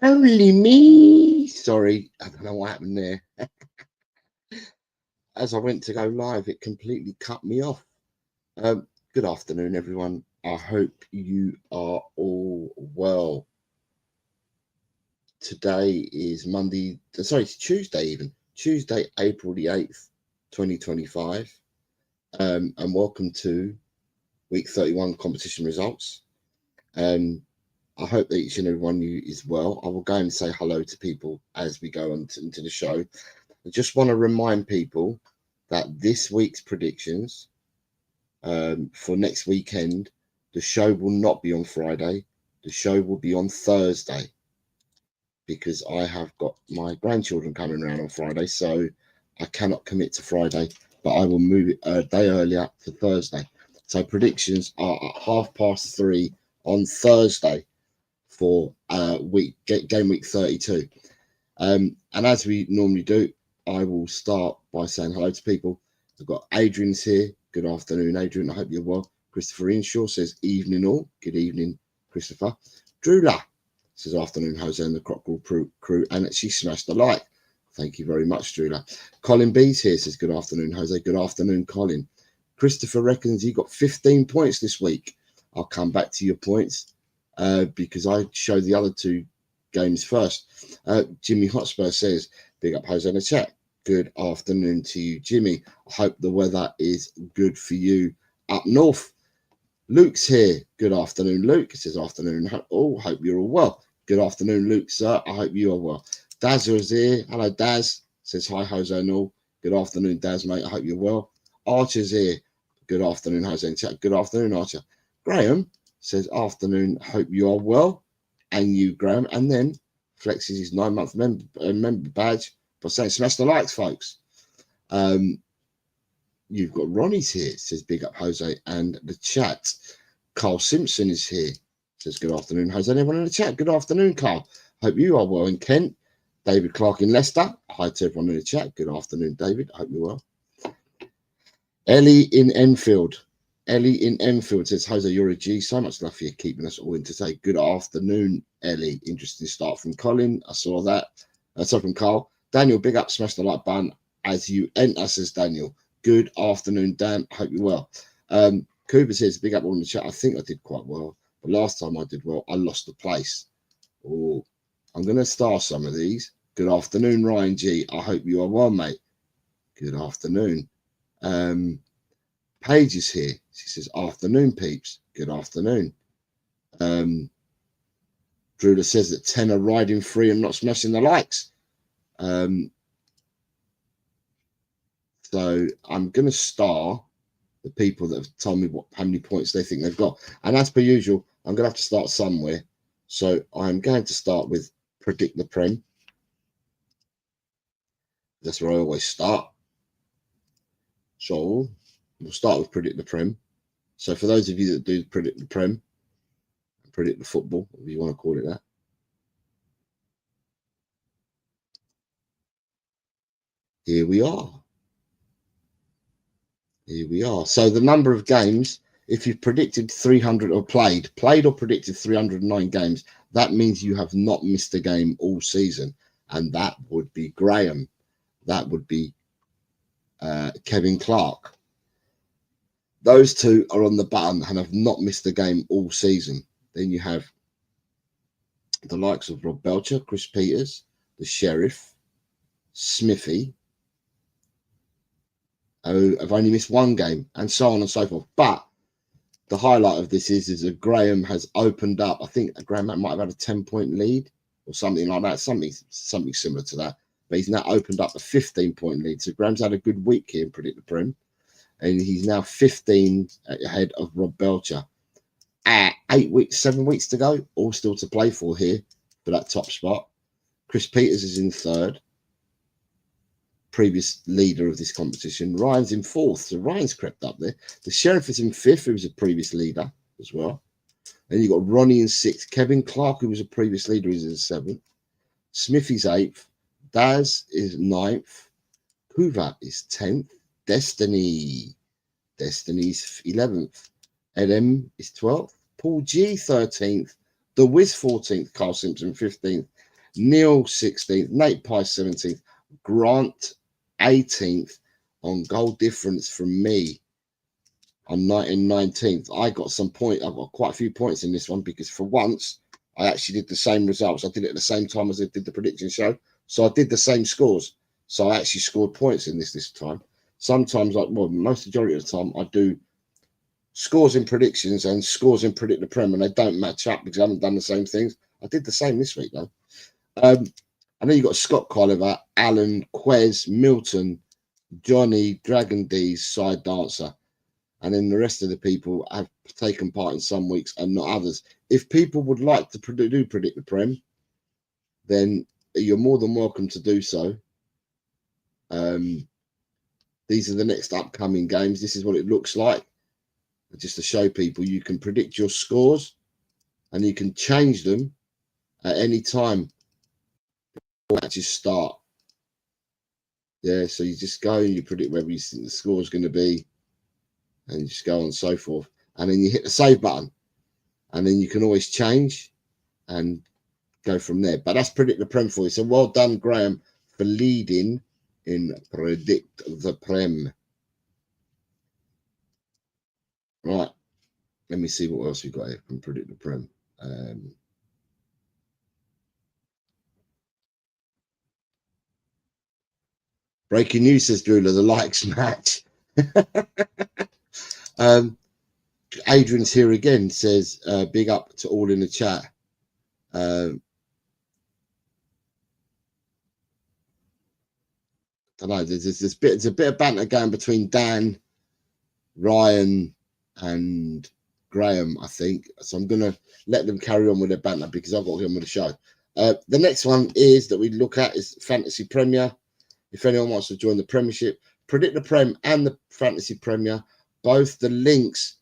Only me. Sorry, I don't know what happened there. As I went to go live, it completely cut me off. Good afternoon, everyone. I hope you are all well. Today is it's Tuesday even. Tuesday, April the 8th, 2025. And welcome to week 31 competition results. I hope that each and every one of you is well. I will go and say hello to people as we go on into the show. I just want to remind people that this week's predictions for next weekend, the show will not be on Friday. The show will be on Thursday because I have got my grandchildren coming around on Friday, so I cannot commit to Friday, but I will move it a day earlier to Thursday. So predictions are at 3:30 on Thursday for game week 32. And as we normally do, I will start by saying hello to people. I've got Adrian's here. Good afternoon, Adrian. I hope you're well. Christopher Inshaw says evening all. Good evening, Christopher. Drula says afternoon, Jose and the Cockerel crew. And she smashed the like. Thank you very much, Drula. Colin B's here says good afternoon, Jose. Good afternoon, Colin. Christopher reckons he got 15 points this week. I'll come back to your points because I showed the other two games first. Jimmy Hotspur says, big up Jose in the chat. Good afternoon to you, Jimmy. I hope the weather is good for you up north. Luke's here. Good afternoon, Luke. It says afternoon. Oh, hope you're all well. Good afternoon, Luke, sir. I hope you are well. Daz is here. Hello, Daz. Says hi, Jose and all. Good afternoon, Daz, mate. I hope you're well. Archer's here. Good afternoon, Jose in chat. Good afternoon, Archer. Graham says afternoon. Hope you are well. And you, Graham. And then flexes his 9-month member badge by saying smash the likes, folks. You've got Ronnie's here, says big up Jose and the chat. Carl Simpson is here, says good afternoon, Jose. Everyone in the chat, good afternoon, Carl. Hope you are well in Kent. David Clark in Leicester. Hi to everyone in the chat. Good afternoon, David. Hope you're well. Ellie in Enfield. Ellie in Enfield says, Jose, you're a G. So much love for you keeping us all in today. Good afternoon, Ellie. Interesting start from Colin. I saw that. From Carl. Daniel, big up, smash the like button as you enter, says Daniel. Good afternoon, Dan. Hope you're well. Cooper says, big up all in the chat. I think I did quite well. But last time I did well, I lost the place. Oh, I'm going to star some of these. Good afternoon, Ryan G. I hope you are well, mate. Good afternoon. Paige is here. She says, afternoon, peeps. Good afternoon. Drula says that 10 are riding free and not smashing the likes. So I'm going to star the people that have told me how many points they think they've got. And as per usual, I'm going to have to start somewhere. So I'm going to start with Predict the Prem. That's where I always start. So we'll start with Predict the Prem. So for those of you that do Predict the Prem, Predict the Football, if you want to call it that. Here we are. Here we are. So the number of games, if you've predicted 300 or played or predicted 309 games, that means you have not missed a game all season. And that would be Graham. That would be Kevin Clark. Those two are on the button and have not missed a game all season. Then you have the likes of Rob Belcher, Chris Peters, the Sheriff, Smithy, who have only missed one game, and so on and so forth. But the highlight of this is that Graham has opened up. I think Graham might have had a 10-point lead or something like that, something similar to that. But he's now opened up a 15-point lead. So Graham's had a good week here in Predict the Prem, and he's now 15 ahead of Rob Belcher. 7 weeks to go, all still to play for here for that top spot. Chris Peters is in third, previous leader of this competition. Ryan's in fourth, so Ryan's crept up there. The Sheriff is in fifth, who was a previous leader as well. Then you've got Ronnie in sixth. Kevin Clark, who was a previous leader, is in seventh. Smithy's eighth. Daz is ninth. Hoover is 10th. Destiny's 11th. LM is 12th. Paul G 13th. The Wiz 14th. Carl Simpson 15th. Neil 16th, Nate Pye 17th, Grant 18th on goal difference from me. I'm 19th. I got some point. I've got quite a few points in this one because for once I actually did the same results. I did it at the same time as I did the prediction show. So I did the same scores. So I actually scored points in this time. Sometimes, like, well, most majority of the time, I do scores in predictions and scores in Predict the Prem, and they don't match up because I haven't done the same things. I did the same this week, though. I know you got Scott Colliver, Alan, Quez, Milton, Johnny, Dragon D's, Side Dancer. And then the rest of the people have taken part in some weeks and not others. If people would like to do Predict the Prem, then you're more than welcome to do so. These are the next upcoming games. This is what it looks like. Just to show people, you can predict your scores and you can change them at any time before matches start. Yeah, so you just go and you predict whether you think the score is going to be, and you just go on and so forth. And then you hit the save button. And then you can always change and go from there. But that's Predict the Prem for you. So well done, Graham, for leading in Predict the Prem. Right. Let me see what else we got here from Predict the Prem. Breaking news, says Drooler, the likes match. Adrian's here again, says big up to all in the chat. I don't know, there's a bit of banter going between Dan, Ryan and Graham, I think. So I'm going to let them carry on with their banter because I've got to get on with the show. The next one is that we look at is Fantasy Premier. If anyone wants to join the Premiership, Predict the Prem and the Fantasy Premier, both the links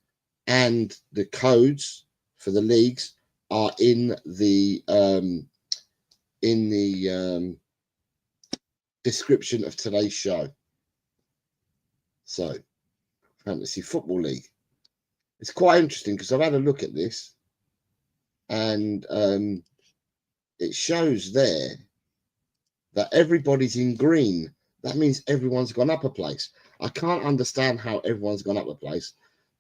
and the codes for the leagues are in the description of today's show. So, Fantasy Football League. It's quite interesting because I've had a look at this and it shows there that everybody's in green. That means everyone's gone up a place. I can't understand how everyone's gone up a place,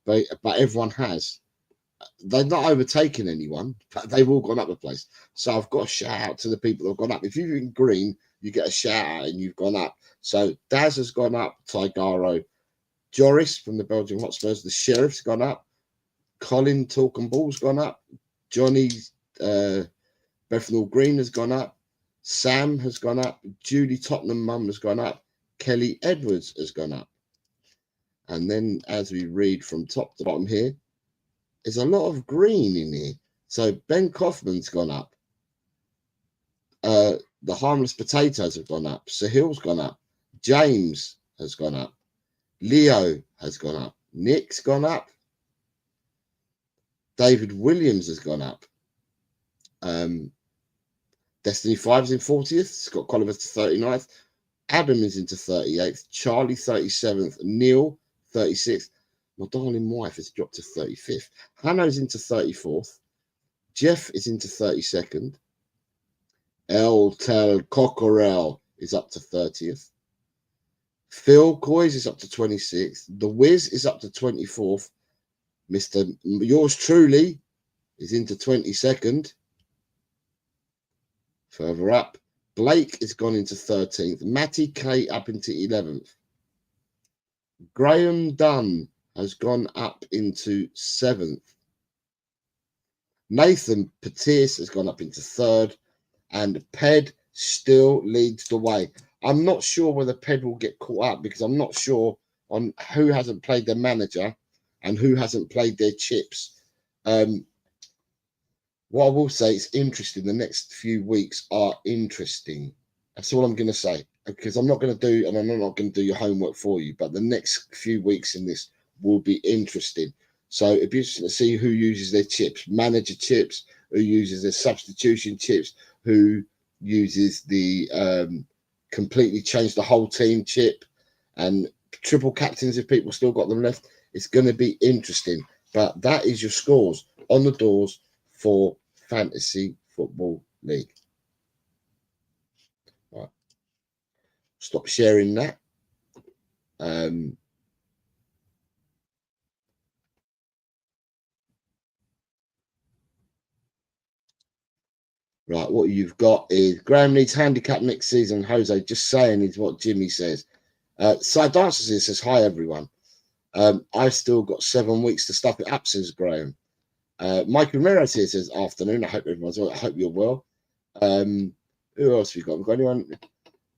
but everyone has. They're not overtaken anyone, but they've all gone up a place. So I've got a shout out to the people who've gone up. If you're in green, you get a shout out and you've gone up. So Daz has gone up, Tigaro, Joris from the Belgian Hotspurs, the Sheriff's gone up, Colin Talking Ball's gone up, Johnny Bethnal Green has gone up, Sam has gone up, Julie Tottenham Mum has gone up, Kelly Edwards has gone up. And then as we read from top to bottom here, there's a lot of green in here. So Ben Kaufman's gone up. The Harmless Potatoes have gone up. Sahil's gone up. James has gone up. Leo has gone up. Nick's gone up. David Williams has gone up. Destiny 5 is in 40th. Scott Colliver to 39th. Adam is into 38th. Charlie 37th. Neil 36th. My darling wife has dropped to 35th. Hannah's into 34th. Jeff is into 32nd. Cockerel is up to 30th. Phil Coys is up to 26th. The Wiz is up to 24th. Mr. Yours Truly is into 22nd. Further up, Blake is gone into 13th. Matty K up into 11th. Graham Dunn has gone up into 7th. Nathan Patias has gone up into 3rd. And Ped still leads the way. I'm not sure whether Ped will get caught up because I'm not sure on who hasn't played their manager and who hasn't played their chips. What I will say is interesting. The next few weeks are interesting. That's all I'm going to say. Because I'm not going to do, and I'm not going to do your homework for you, but the next few weeks in this will be interesting. So it'd be interesting to see who uses their chips, manager chips, who uses their substitution chips, who uses the completely change the whole team chip, and triple captains if people still got them left. It's going to be interesting. But that is your scores on the doors for Fantasy Football League. stop sharing that. Right, what you've got is Graham needs handicap next season. Jose just saying is what Jimmy says. Side Dancers says, hi everyone. I've still got 7 weeks to stuff it up, says Graham. Mike Ramirez here says, afternoon. I hope everyone's well. I hope you're well. Who else have we got? We've got anyone?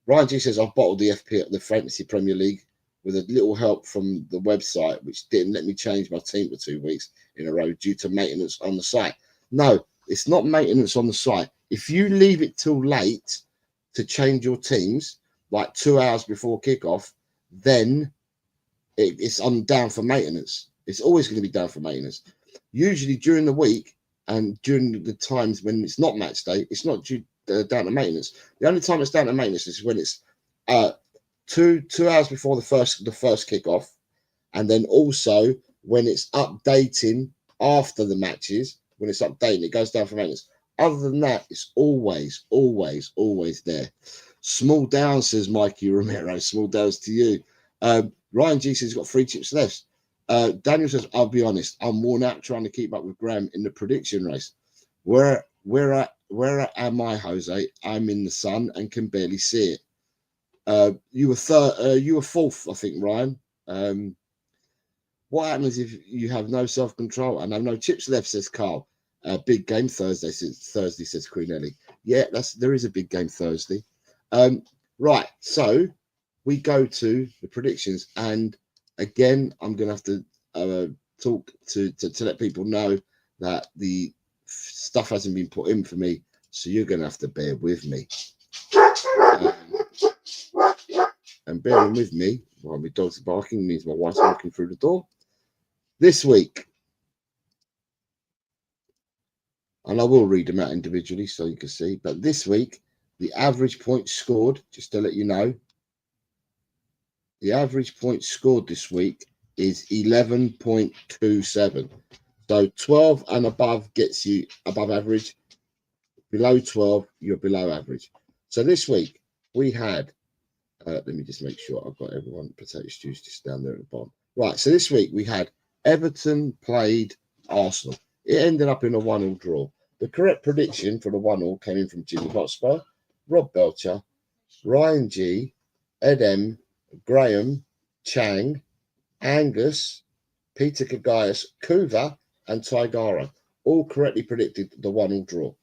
Ryan G says, I've bottled the FP at the Fantasy Premier League with a little help from the website, which didn't let me change my team for 2 weeks in a row due to maintenance on the site. No, it's not maintenance on the site. If you leave it till late to change your teams, like 2 hours before kickoff, then it's down for maintenance. It's always going to be down for maintenance. Usually during the week and during the times when it's not match day, it's not down to maintenance. The only time it's down to maintenance is when it's 2 hours before the first kickoff, and then also when it's updating after the matches. When it's updating, it goes down for maintenance. Other than that, it's always there. Small down, says Mikey Romero. Small downs to you. Ryan G says he's got 3 chips left. Daniel says, I'll be honest, I'm worn out trying to keep up with Graham in the prediction race. Where am I, Jose? I'm in the sun and can barely see it. You were fourth, I think, Ryan. What happens if you have no self-control and have no chips left, says Carl. Big game Thursday, says Queen Ellie. Yeah, there is a big game Thursday. Right, so we go to the predictions, and again, I'm going to have to talk to let people know that the stuff hasn't been put in for me, so you're going to have to bear with me. And bearing with me while my dog's barking means my wife's walking through the door. This week, and I will read them out individually so you can see, but this week, the average points scored, just to let you know, the average points scored this week is 11.27. So 12 and above gets you above average. Below 12, you're below average. So this week, we had, let me just make sure I've got everyone, potato stews just down there at the bottom. Right, so this week we had Everton played Arsenal. It ended up in a 1-1 draw. The correct prediction for the 1-1 came in from Jimmy Hotspur, Rob Belcher, Ryan G, Ed M, Graham, Chang, Angus, Peter Kagaius, Kuva, and Tigara. All correctly predicted the 1-1 draw.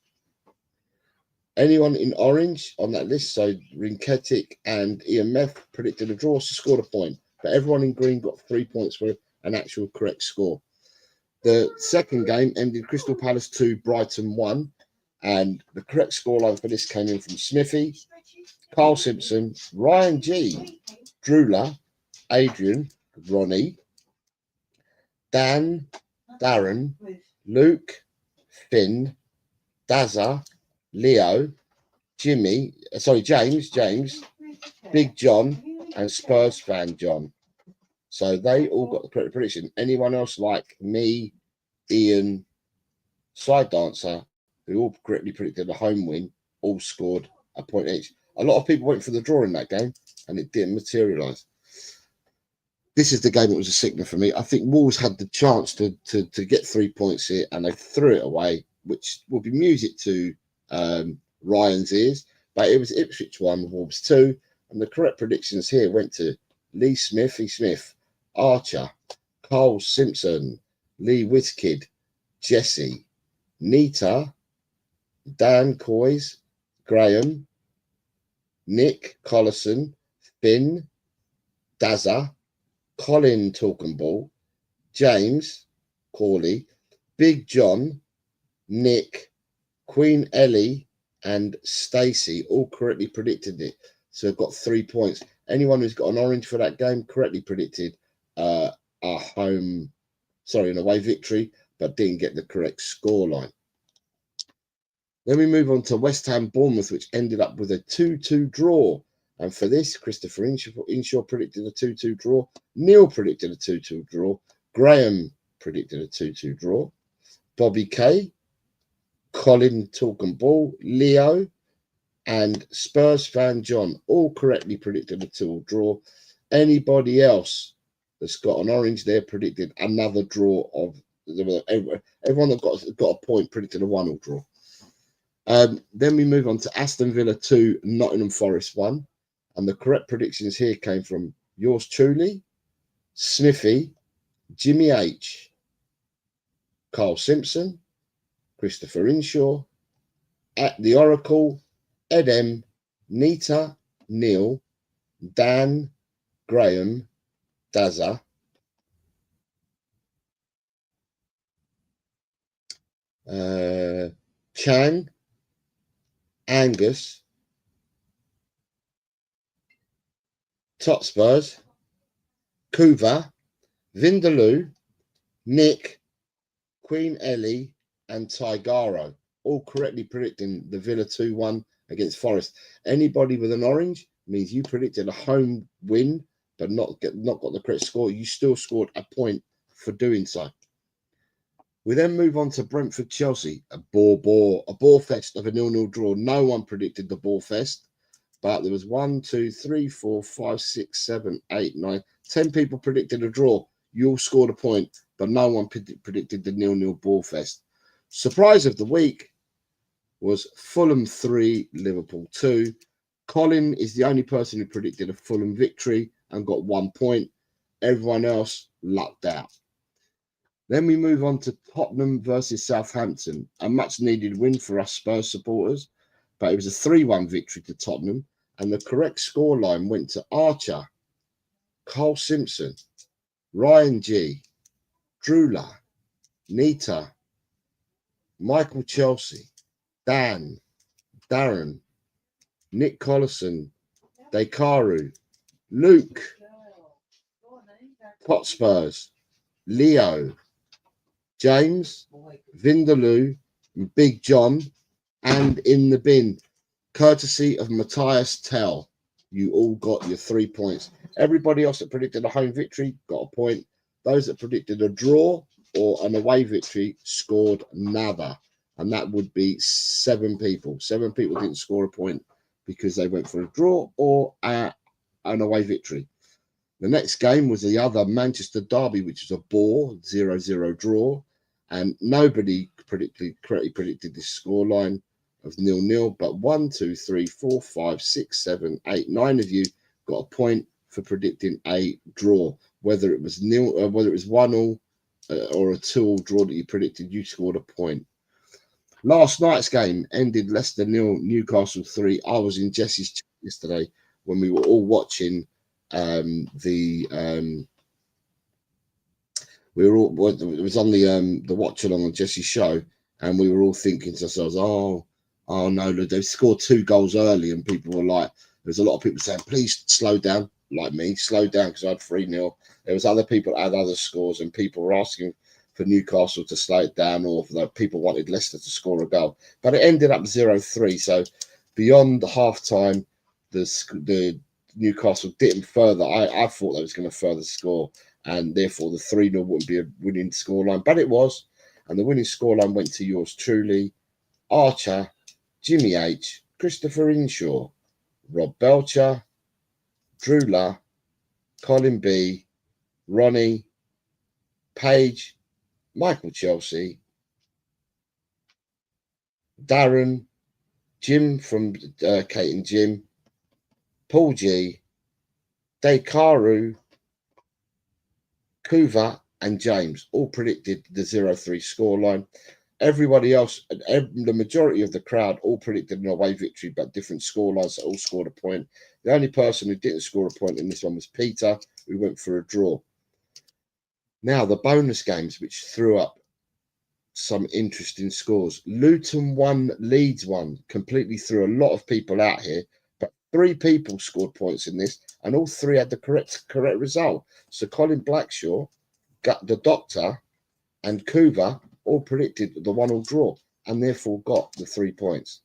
Anyone in orange on that list, so Rinketic and EMF, predicted a draw, so scored a point. But everyone in green got 3 points for an actual correct score. The second game ended Crystal Palace 2, Brighton 1. And the correct scoreline for this came in from Smithy, Carl Simpson, Ryan G, Drula, Adrian, Ronnie, Dan, Darren, Luke, Finn, Dazza, Leo, James, Big John, and Spurs fan John. So they all got the correct prediction. Anyone else like me, Ian, Side Dancer, who all correctly predicted a home win, all scored a point each. A lot of people went for the draw in that game, and it didn't materialise. This is the game that was a sickener for me. I think Wolves had the chance to get 3 points here, and they threw it away, which will be music to Ryan's ears. But it was Ipswich 1, Wolves 2, and the correct predictions here went to Lee Smith, Archer, Carl Simpson, Lee Whiskid, Jesse, Nita, Dan Coys, Graham, Nick Collison, Finn, Dazza, Colin Talkenball, James Corley, Big John, Nick, Queen Ellie, and Stacey all correctly predicted it. So I've got 3 points. Anyone who's got an orange for that game correctly predicted an away victory, but didn't get the correct scoreline. Then we move on to West Ham Bournemouth, which ended up with a 2-2 draw. And for this, Christopher Inshaw predicted a 2-2 draw. Neil predicted a 2-2 draw. Graham predicted a 2-2 draw. Bobby K, Colin Talkenball, Leo, and Spurs fan John all correctly predicted a 2-2 draw. Anybody else that's got an orange there predicted another draw of everyone that got a point predicted a 1-1 draw. Then we move on to Aston Villa 2, Nottingham Forest 1. And the correct predictions here came from yours truly, Smithy, Jimmy H, Carl Simpson, Christopher Inshaw, at the Oracle, Ed M, Nita, Neil, Dan, Graham, Dazza, Chang, Angus, Totspurs, Kuva, Vindaloo, Nick, Queen Ellie, and Tigaro, all correctly predicting the Villa 2-1 against Forest. Anybody with an orange means you predicted a home win, but not got the correct score. You still scored a point for doing so. We then move on to Brentford Chelsea, a ball fest of a 0-0 draw. No one predicted the ball fest, but there was 1, 2, 3, 4, 5, 6, 7, 8, 9, 10 people predicted a draw. You all scored a point, but no one predicted the 0-0 ball fest. Surprise of the week was Fulham 3, Liverpool 2. Colin is the only person who predicted a Fulham victory and got 1 point. Everyone else lucked out. Then we move on to Tottenham versus Southampton, a much needed win for us Spurs supporters, but it was a 3-1 victory to Tottenham, and the correct scoreline went to Archer, Carl Simpson, Ryan G, Drula, Nita, Michael Chelsea, Dan, Darren, Nick Collison, Dekaru, Luke, Potspurs, Leo, James, Vindaloo, Big John, and in the bin, courtesy of Matthias Tell. You all got your 3 points. Everybody else that predicted a home victory got a point. Those that predicted a draw or an away victory scored nada. And that would be 7 people. 7 people didn't score a point because they went for a draw or an away victory. The next game was the other Manchester derby, which was a bore 0-0 draw. And nobody correctly predicted this scoreline of 0-0. But 1, 2, 3, 4, 5, 6, 7, 8, 9 of you got a point for predicting a draw. Whether it was 1-1 or a 2-2 draw that you predicted, you scored a point. Last night's game ended Leicester 0, Newcastle 3. I was in Jesse's chat yesterday when we were all watching it was on the watch along on Jesse's show, and we were all thinking to ourselves, oh no, they scored 2 goals early, and people were like, there's a lot of people saying, please slow down, like me, slow down, because I had 3-0. There was other people that had other scores, and people were asking for Newcastle to slow it down, or people wanted Leicester to score a goal. But it ended up 0-3. So beyond the half time, the Newcastle didn't further. I thought they was going to further score, and therefore the 3-0 wouldn't be a winning scoreline, but it was. And the winning scoreline went to yours truly, Archer, Jimmy H, Christopher Inshaw, Rob Belcher, Drula, Colin B, Ronnie, Paige, Michael Chelsea, Darren, Jim from Kate and Jim, Paul G, Dekaru, Kuva, and James all predicted the 0-3 scoreline. Everybody else, the majority of the crowd, all predicted an away victory, but different scorelines, so all scored a point. The only person who didn't score a point in this one was Peter, who went for a draw. Now, the bonus games, which threw up some interesting scores. Luton 1, Leeds 1, completely threw a lot of people out here, but 3 people scored points in this, and all 3 had the correct result. So Colin Blackshaw, the Doctor, and Kuva all predicted the 1-1 draw, and therefore got the 3 points.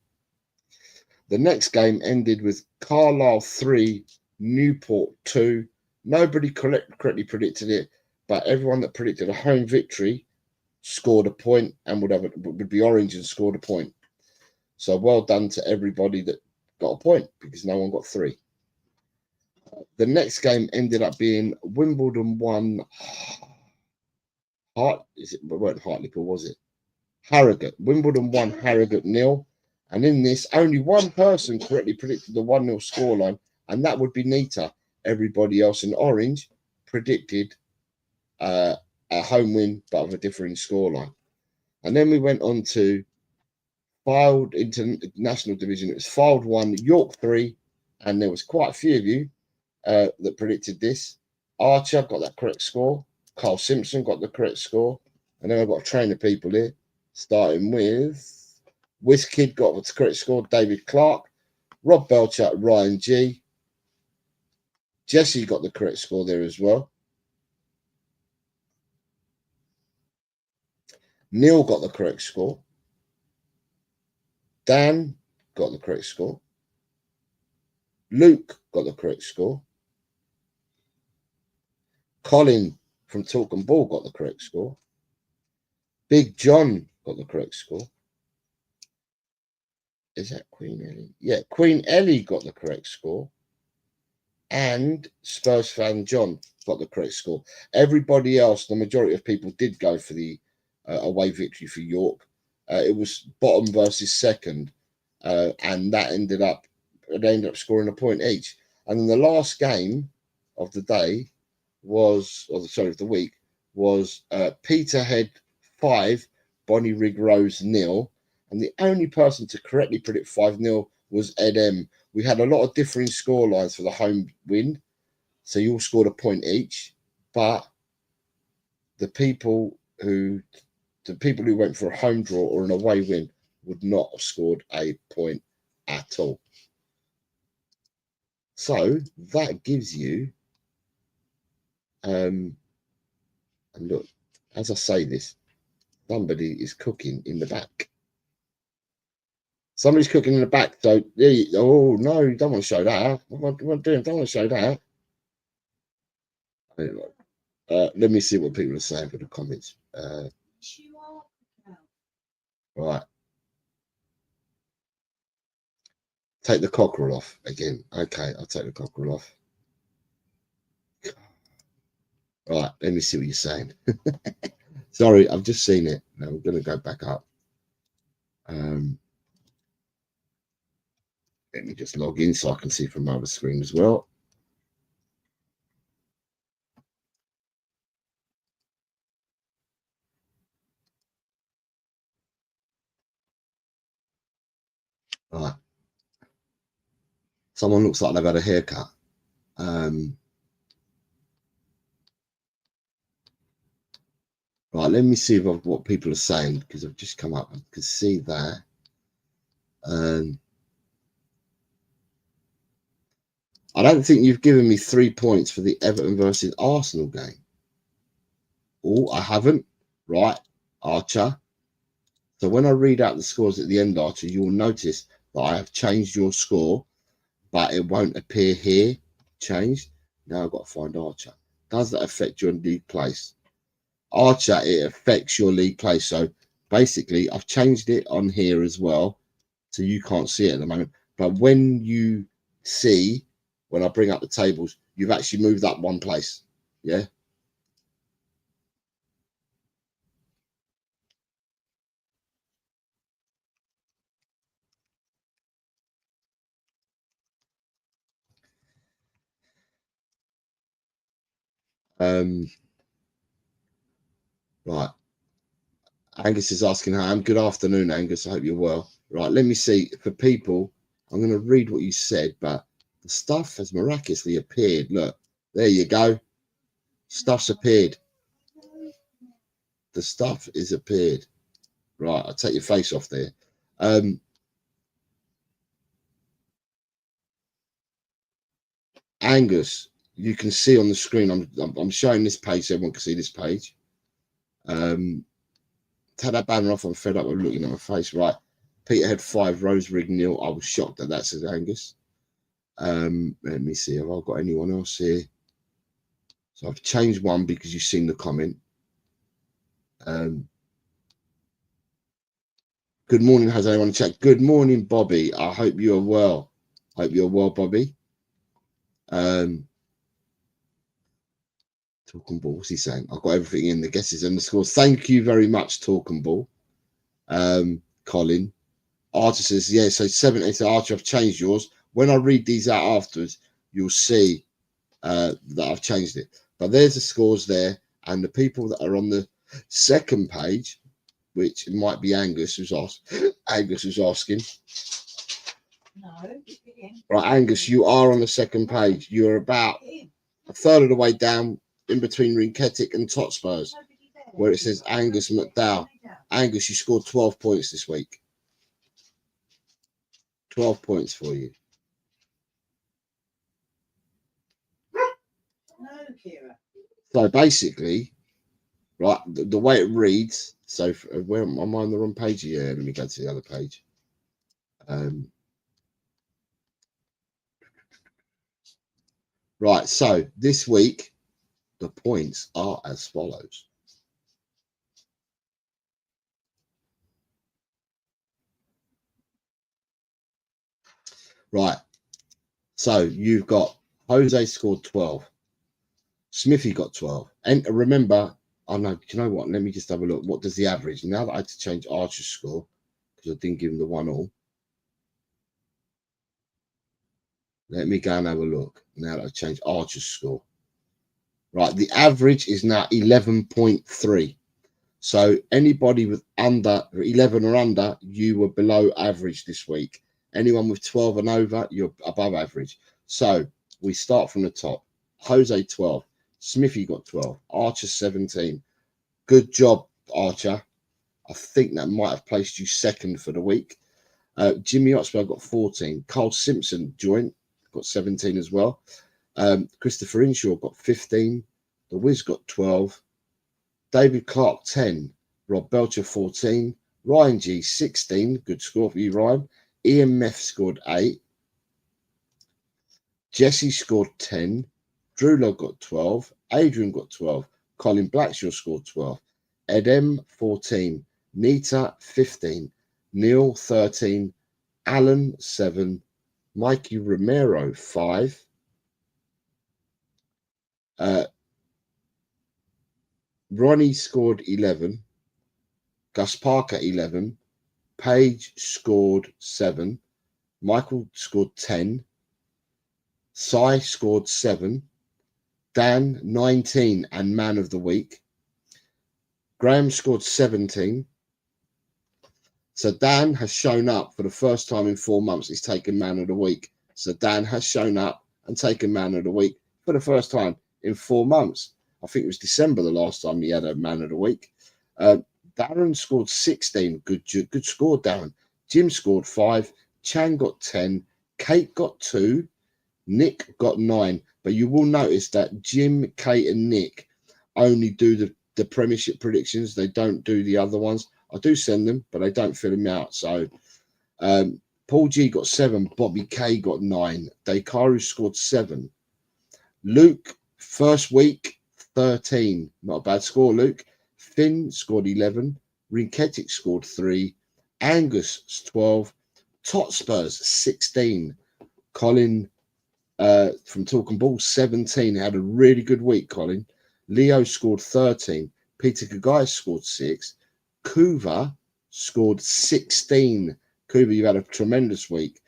The next game ended with Carlisle 3, Newport 2. Nobody correctly predicted it, but everyone that predicted a home victory scored a point and would be orange and scored a point. So well done to everybody that got a point because no one got 3. The next game ended up being Wimbledon 1. It weren't Hartlepool, was it? Harrogate. Wimbledon 1, Harrogate 0. And in this, only one person correctly predicted the 1-0 scoreline, and that would be Nita. Everybody else in orange predicted a home win, but of a differing scoreline. And then we went on to filed into national division. It was filed 1, York 3, and there was quite a few of you that predicted this. Archer got that correct score. Carl Simpson got the correct score. And then I've got a train of people here, starting with WizKid got the correct score, David Clark, Rob Belcher, Ryan G. Jesse got the correct score there as well. Neil got the correct score. Dan got the correct score. Luke got the correct score. Colin from Talk and Ball got the correct score. Big John got the correct score. Is that Queen Ellie? Yeah, Queen Ellie got the correct score. And Spurs fan John got the correct score. Everybody else, the majority of people did go for the away victory for York. It was bottom versus second. And that ended up scoring a point each. And then the last game of the day was, of the week, was Peterhead 5, Bonnie Rig Rose 0. And the only person to correctly predict 5-0 was Ed M. We had a lot of differing score lines for the home win. So you all scored a point each. But the people who went for a home draw or an away win would not have scored a point at all. So that gives you, and look, as I say this, somebody is cooking in the back. Somebody's cooking in the back. So, oh no, you don't want to show that. What am I doing? Don't want to show that. Anyway, let me see what people are saying for the comments. Right. Take the cockerel off again. Okay, I'll take the cockerel off. Right, let me see what you're saying. Sorry, I've just seen it. Now we're going to go back up. Let me just log in so I can see from my other screen as well. Right. Someone looks like they've had a haircut. Right, let me see what people are saying, because I've just come up. I can see that. I don't think you've given me 3 points for the Everton versus Arsenal game. Oh, I haven't. Right, Archer. So when I read out the scores at the end, Archer, you'll notice that I have changed your score, but it won't appear here. Changed. Now I've got to find Archer. Does that affect your league place? Archer, it affects your league place. So basically, I've changed it on here as well, so you can't see it at the moment. But when you see, when I bring up the tables, you've actually moved up one place. Yeah. Right. Angus is asking how I'm. Good afternoon, Angus. I hope you're well. Right. Let me see. For people, I'm going to read what you said, but the stuff has miraculously appeared. Look, there you go. Stuff's appeared. The stuff is appeared. Right. I'll take your face off there. Angus, you can see on the screen. I'm showing this page so everyone can see this page. Take that banner off. I'm fed up with looking at my face. Right. Peterhead 5, Rose Rig 0. I was shocked at that, says Angus. Let me see. Have I got anyone else here? So I've changed one because you've seen the comment. Good morning. Has anyone checked? Good morning, Bobby. I hope you are well. Hope you're well, Bobby. Talking Ball, what's he saying? I've got everything in the guesses and the scores. Thank you very much, Talking Ball. Colin. Archer says, yeah, so 17. So Archer, I've changed yours. When I read these out afterwards, you'll see that I've changed it. But there's the scores there, and the people that are on the second page, which it might be Angus who's asking. No. Right, Angus, you are on the second page. You're about a third of the way down in between Rinketic and Hotspurs, where it says Angus McDowell. Angus, you scored 12 points this week. 12 points for you. No, Kira. So basically, right, the way it reads, so where am I on the wrong page? Yeah, let me go to the other page. Right, so this week, the points are as follows. Right, so you've got Jose scored 12. Smithy got 12. And remember, oh no, you know what? Let me just have a look. What does the average? Now that I had to change Archer's score, because I didn't give him the 1-all. Let me go and have a look. Now that I've changed Archer's score. Right, the average is now 11.3. So anybody with under 11 or under, you were below average this week. Anyone with 12 and over, you're above average. So we start from the top. Jose 12. Smithy got 12. Archer 17. Good job, Archer. I think that might have placed you second for the week. Jimmy Hotspur got 14. Carl Simpson joint got 17 as well. Christopher Inshaw got 15. The Wiz got 12. David Clark 10. Rob Belcher 14. Ryan G 16. Good score for you, Ryan. Ian Meth scored 8. Jesse scored 10. Drewlo got 12. Adrian got 12. Colin Blackshaw scored 12. Ed M 14. Nita 15. Neil 13. Alan 7. Mikey Romero 5. Ronnie scored 11. Gus Parker 11. Paige scored 7. Michael scored 10. Cy scored 7. Dan 19 and man of the week. Graham scored 17. So Dan has shown up for the first time in 4 months. He's taken man of the week. So Dan has shown up and taken man of the week for the first time in 4 months. I think it was December the last time he had a man of the week. Darren scored 16. Good score, Darren. Jim scored 5. Chan got 10. Kate got 2. Nick got 9. But you will notice that Jim, Kate, and Nick only do the Premiership predictions. They don't do the other ones. I do send them, but they don't fill them out. So Paul G got 7. Bobby K got 9. Dekaru scored 7. Luke, first week, 13. Not a bad score, Luke. Finn scored 11. Rinketic scored 3. Angus 12. Hotspurs 16. Colin from Talking Ball 17. Had a really good week, Colin. Leo scored 13. Peter Kagais scored 6. Kuva scored 16. Kuva, you had a tremendous week.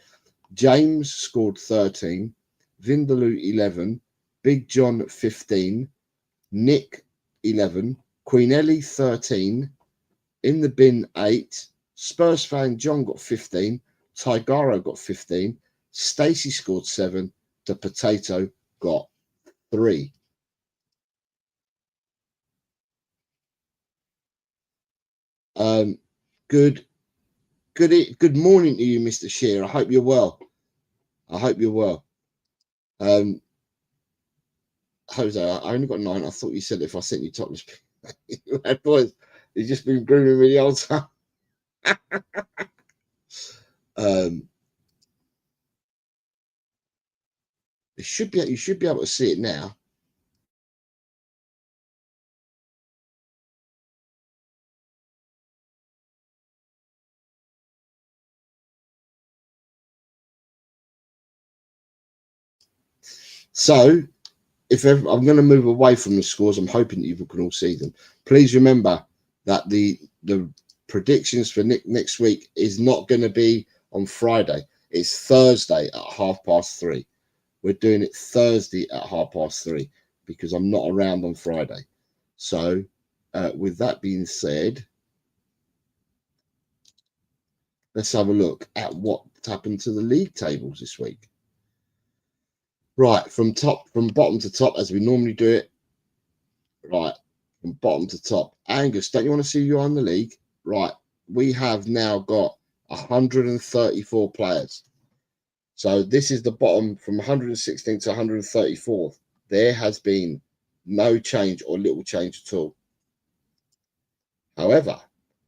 James scored 13. Vindaloo 11. Big John 15. Nick 11. Queen Ellie 13. In the Bin 8. Spurs fan John got 15. Tigaro got 15. Stacey scored 7. The Potato got 3. Good morning to you, Mr. Shear. I hope you're well. I hope you're well. Jose, I only got 9. I thought you said if I sent you topless boys, you've just been grooming me the whole time. You should be able to see it now. So I'm going to move away from the scores. I'm hoping that you can all see them. Please remember that the predictions for next week is not going to be on Friday. It's Thursday at 3:30. We're doing it Thursday at 3:30 because I'm not around on Friday. So with that being said, let's have a look at what happened to the league tables this week. Right, from bottom to top, as we normally do it. Right, from bottom to top. Angus, don't you want to see you on the league? Right, we have now got 134 players. So this is the bottom from 116 to 134. There has been no change or little change at all. However,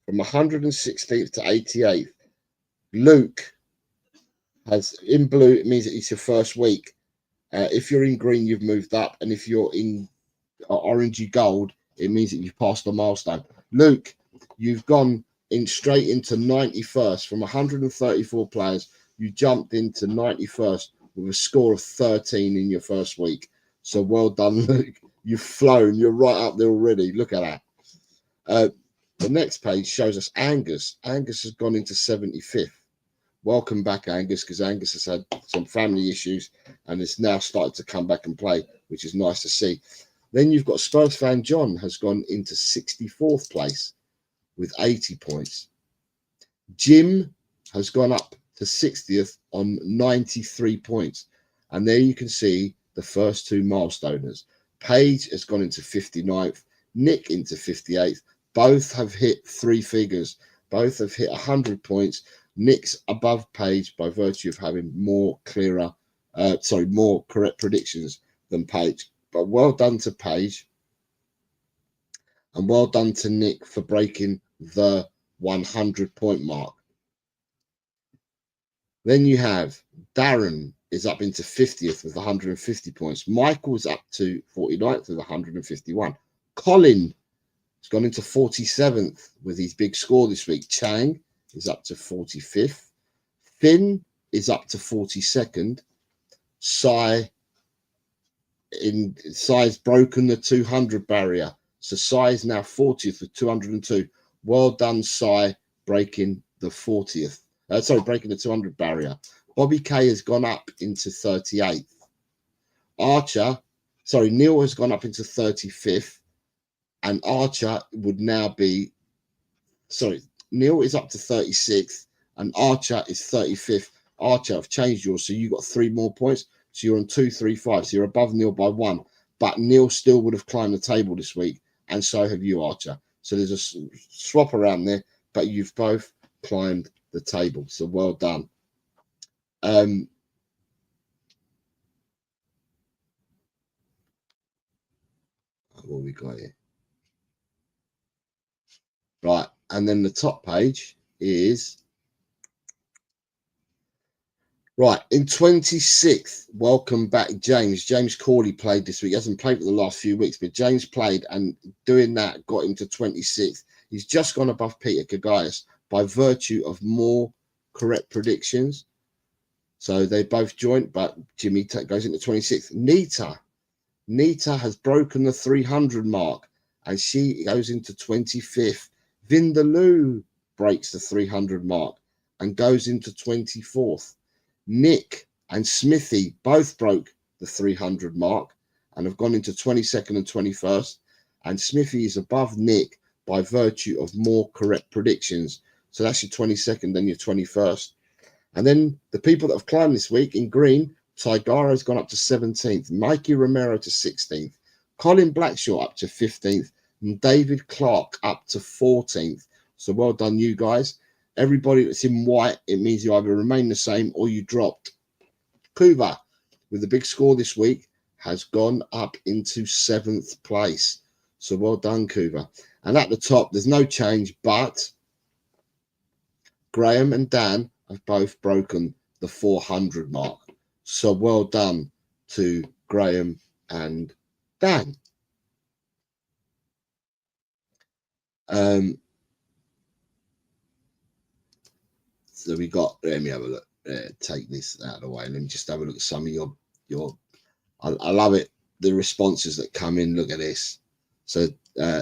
from 116th to 88th, Luke has, in blue, it means that it's your first week. If you're in green, you've moved up. And if you're in orangey gold, it means that you've passed a milestone. Luke, you've gone in straight into 91st. From 134 players, you jumped into 91st with a score of 13 in your first week. So well done, Luke. You've flown. You're right up there already. Look at that. The next page shows us Angus. Angus has gone into 75th. Welcome back, Angus, because Angus has had some family issues and is now started to come back and play, which is nice to see. Then you've got Spurs fan John has gone into 64th place with 80 points. Jim has gone up to 60th on 93 points. And there you can see the first two milestoners. Paige has gone into 59th, Nick into 58th. Both have hit three figures. Both have hit 100 points. Nick's above Paige by virtue of having more correct predictions than Paige. But well done to Paige. And well done to Nick for breaking the 100-point mark. Then you have Darren is up into 50th with 150 points. Michael's up to 49th with 151. Colin has gone into 47th with his big score this week. Chang is up to 45th. Finn is up to 42nd. Sai's broken the 200 barrier. So Sai is now 40th with 202. Well done, Sai, breaking the 40th. Breaking the 200 barrier. Bobby K has gone up into 38th. Neil has gone up into 35th. And Archer would now be, Neil is up to 36th and Archer is 35th. Archer, I've changed yours, so you got 3 more points. So you're on 235. So you're above Neil by 1. But Neil still would have climbed the table this week, and so have you, Archer. So there's a swap around there, but you've both climbed the table. So well done. What we got here? Right, and then the top page is right in 26th. Welcome back, James. James Corley played this week. He hasn't played for the last few weeks, but James played, and doing that got him to 26th. He's just gone above Peter Kagaias by virtue of more correct predictions. So they both joint, but Jimmy goes into 26th. Nita has broken the 300 mark, and she goes into 25th. Vindaloo breaks the 300 mark and goes into 24th. Nick and Smithy both broke the 300 mark and have gone into 22nd and 21st. And Smithy is above Nick by virtue of more correct predictions. So that's your 22nd, then your 21st. And then the people that have climbed this week in green, Tigara has gone up to 17th. Mikey Romero to 16th. Colin Blackshaw up to 15th. And David Clark up to 14th. So well done, you guys. Everybody that's in white, it means you either remain the same or you dropped. Kuva, with the big score this week, has gone up into 7th place. So well done, Kuva. And at the top, there's no change, but Graham and Dan have both broken the 400 mark. So well done to Graham and Dan. So we got, let me have a look, take this out of the way. Let me just have a look at some of your I love it. The responses that come in. Look at this. So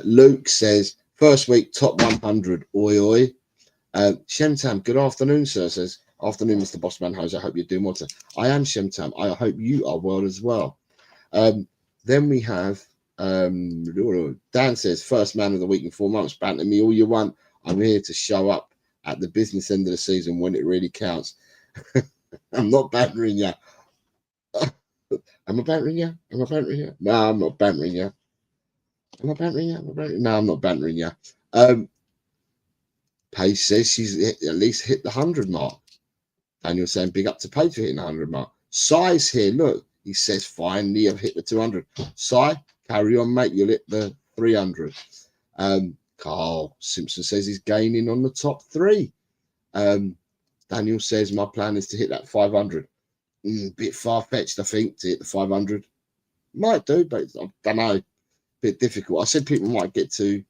Luke says, first week, top 100. Oi, oi. Shemtam, good afternoon, sir. Says, afternoon, Mr. Bossman Jose. I hope you're doing well, sir. I am Shemtam. I hope you are well as well. Then we have Dan says, first man of the week in 4 months. Banter me all you want. I'm here to show up at the business end of the season when it really counts. I'm not bantering you. Am I bantering you? Am I bantering you? No, I'm not bantering you. Am I bantering you? No, I'm not bantering you. Paige says she's at least hit the 100 mark. Daniel saying big up to Paige for hitting the 100 mark. Sai's here. Look, he says finally I've hit the 200. Sai, carry on, mate. You'll hit the 300. Carl Simpson says he's gaining on the top 3. Daniel says my plan is to hit that 500. Bit far-fetched, I think, to hit the 500. Might do, but I don't know. Bit difficult. I said people might get to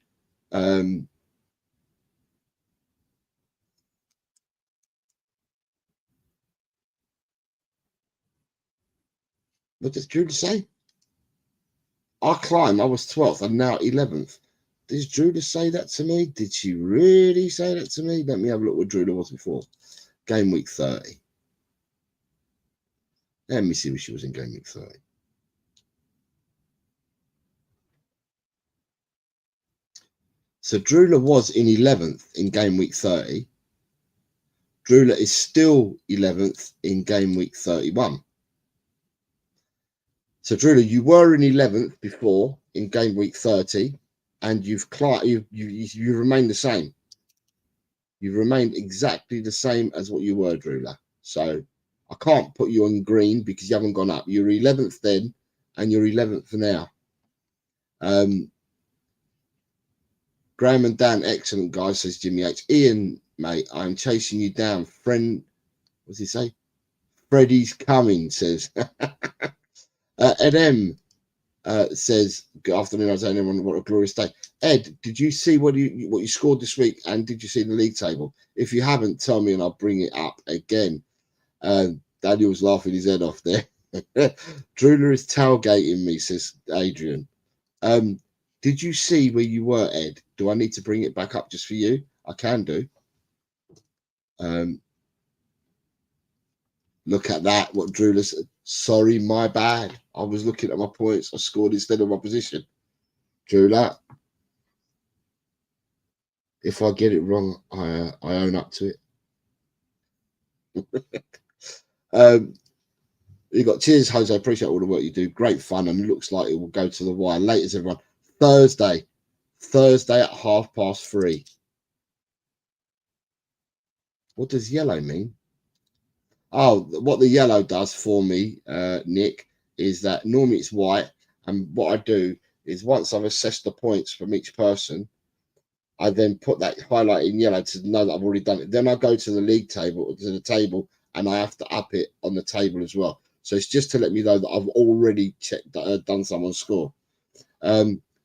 what does Julie say? I climbed, I was 12th, I'm now 11th. Did Julie say that to me? Did she really say that to me? Let me have a look what Julie was before. Game week 30. Let me see where she was in game week 30. So Drula was in 11th in game week 30. Drula is still 11th in game week 31. So Drula, you were in 11th before in game week 30, and you've remained the same. You've remained exactly the same as what you were, Drula. So I can't put you on green because you haven't gone up. You're 11th then, and you're 11th for now. Graham and Dan, excellent guys, says Jimmy H. Ian, mate, I'm chasing you down. Friend, what's he say? Freddie's coming, says. Ed M says, good afternoon, I was saying everyone, what a glorious day. Ed, did you see what you scored this week, and did you see the league table? If you haven't, tell me and I'll bring it up again. Daniel was laughing his head off there. Drula is tailgating me, says Adrian. Did you see where you were, Ed? Do I need to bring it back up just for you? I can do. Look at that, what Drula said. Sorry, my bad. I was looking at my points. I scored instead of my position. Drula, if I get it wrong, I own up to it. You got cheers, Jose. Appreciate all the work you do. Great fun, and it looks like it will go to the wire. Laters, everyone. Thursday at 3:30. What does yellow mean? Oh, what the yellow does for me, Nick, is that normally it's white, and what I do is once I've assessed the points from each person, I then put that highlight in yellow to know that I've already done it. Then I go to the league table, to the table, and I have to up it on the table as well. So it's just to let me know that I've already checked that done someone's score.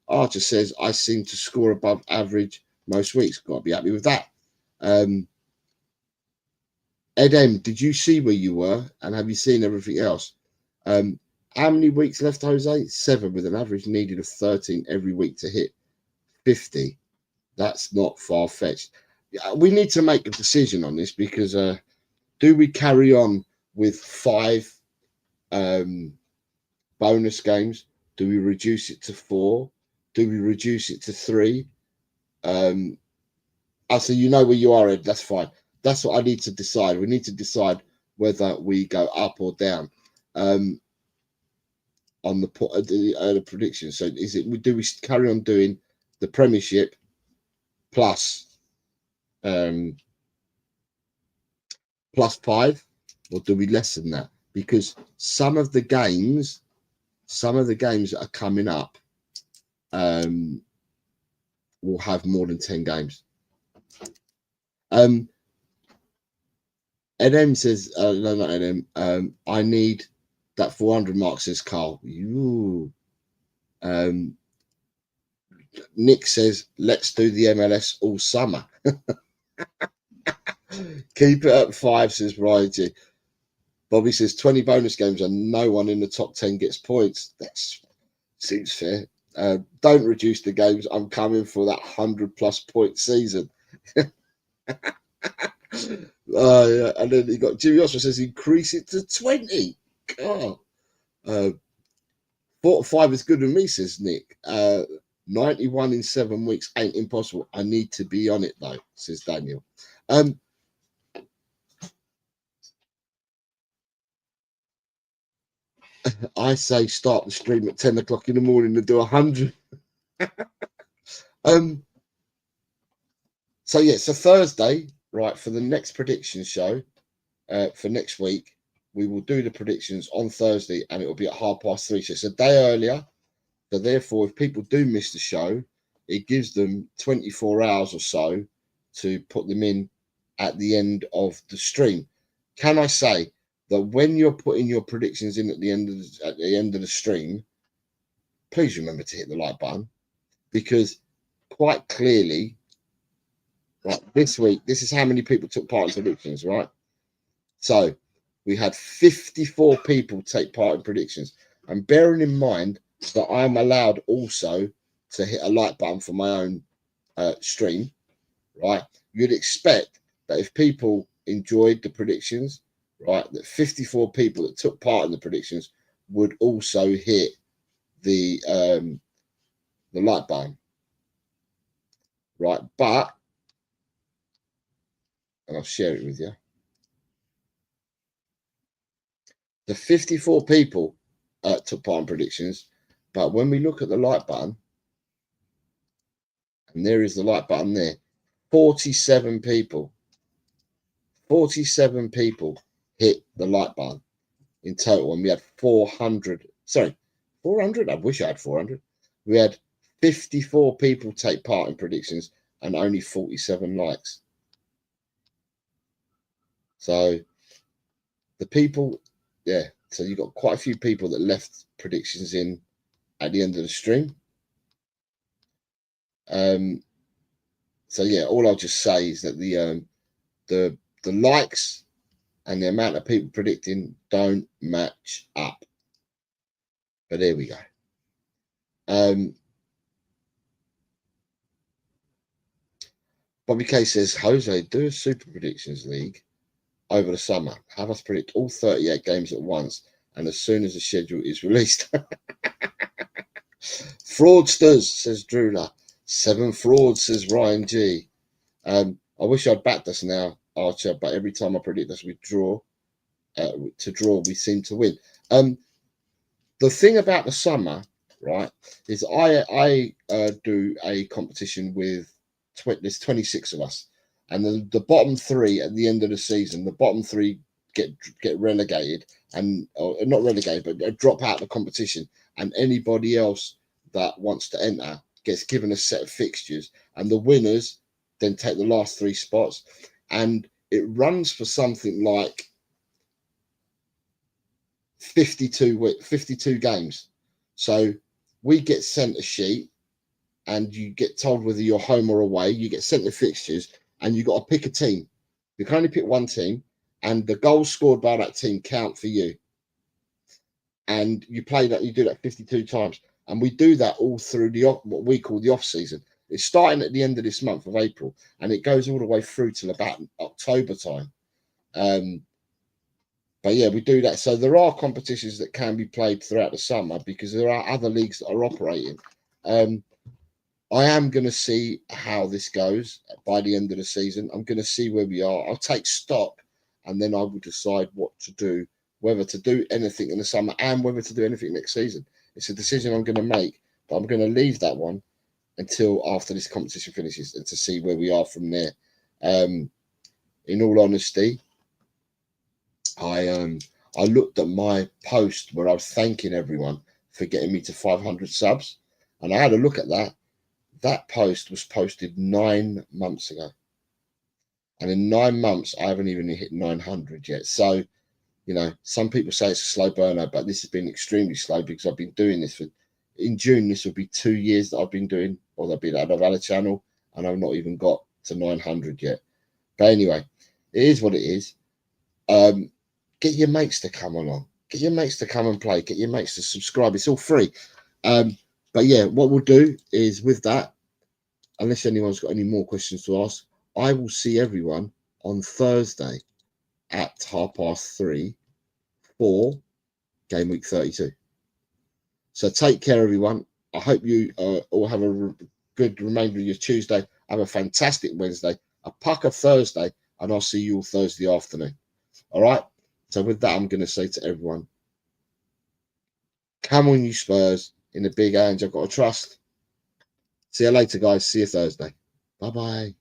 Archer says, I seem to score above average most weeks. Got to be happy with that. Ed M, did you see where you were, and have you seen everything else? How many weeks left, Jose? 7, with an average needed of 13 every week to hit 50. That's not far-fetched. We need to make a decision on this because do we carry on with 5 bonus games? Do we reduce it to 4? Do we reduce it to 3? So you know where you are, Ed. That's fine. That's what I need to decide. We need to decide whether we go up or down on the prediction. So do we carry on doing the Premiership plus 5, or do we lessen that? Because some of the games that are coming up will have more than 10 games. NM says, no, not NM. I need that 400 mark, says Carl. Nick says, let's do the MLS all summer. Keep it at 5, says Righty. Bobby says 20 bonus games and no one in the top 10 gets points. That seems fair. Don't reduce the games. I'm coming for that 100+ point season. Yeah. And then you got Jimmy Oscar says increase it to 20. God. 4 to 5 is good with me, says Nick. 91 in 7 weeks ain't impossible. I need to be on it though, says Daniel. I say start the stream at 10 o'clock in the morning to do 100. So yeah, so Thursday, right, for the next prediction show for next week, we will do the predictions on Thursday and it will be at 3:30. So it's a day earlier. So therefore, if people do miss the show, it gives them 24 hours or so to put them in at the end of the stream. Can I say that when you're putting your predictions in at the end of the stream, please remember to hit the like button, because quite clearly, right, this week, this is how many people took part in predictions, right? So we had 54 people take part in predictions, and bearing in mind that I'm allowed also to hit a like button for my own stream, right? You'd expect that if people enjoyed the predictions, right, that 54 people that took part in the predictions would also hit the like button, right? But, and I'll share it with you, the 54 people took part in predictions, but when we look at the like button, and there is the like button there, 47 people hit the like button in total, and we had 400. I wish I had 400. We had 54 people take part in predictions and only 47 likes. So the people, yeah, so you've got quite a few people that left predictions in at the end of the stream. So yeah, all I'll just say is that the likes and the amount of people predicting don't match up. But there we go. Bobby K says, Jose, do a super predictions league over the summer. Have us predict all 38 games at once, and as soon as the schedule is released. Fraudsters, says Drula. 7 frauds, says Ryan G. I wish I'd backed us now, Archer, but every time I predict us, we draw. We seem to win. The thing about the summer, right, is I do a competition with there's 26 of us, and the bottom 3 at the end of the season, the bottom 3 get relegated, and or not relegated, but drop out of the competition, and anybody else that wants to enter gets given a set of fixtures, and the winners then take the last 3 spots, and it runs for something like 52 games. So we get sent a sheet, and you get told whether you're home or away. You get sent the fixtures, and you got to pick a team. You can only pick one team, and the goals scored by that team count for you. And you play that, you do that 52 times, and we do that all through what we call the off season. It's starting at the end of this month of April, and it goes all the way through till about October time. But yeah, we do that. So there are competitions that can be played throughout the summer because there are other leagues that are operating. I am going to see how this goes by the end of the season. I'm going to see where we are. I'll take stock, and then I will decide what to do, whether to do anything in the summer and whether to do anything next season. It's a decision I'm going to make, but I'm going to leave that one until after this competition finishes and to see where we are from there. In all honesty, I looked at my post where I was thanking everyone for getting me to 500 subs, and I had a look at that. That post was posted 9 months ago, and in 9 months I haven't even hit 900 yet. So, you know, some people say it's a slow burner, but this has been extremely slow because I've been doing this in June. This will be 2 years that I've been doing, or that'll be that I've had a channel, and I've not even got to 900 yet. But anyway, it is what it is. get your mates to come along. Get your mates to come and play. Get your mates to subscribe. It's all free. But yeah, what we'll do is with that, unless anyone's got any more questions to ask, I will see everyone on Thursday at 3:30 for game week 32. So take care, everyone. I hope you all have a good remainder of your Tuesday. Have a fantastic Wednesday, a pucker Thursday, and I'll see you all Thursday afternoon. All right? So with that, I'm going to say to everyone, come on, you Spurs, in the big hands. I've got to trust. See you later, guys. See you Thursday. Bye-bye.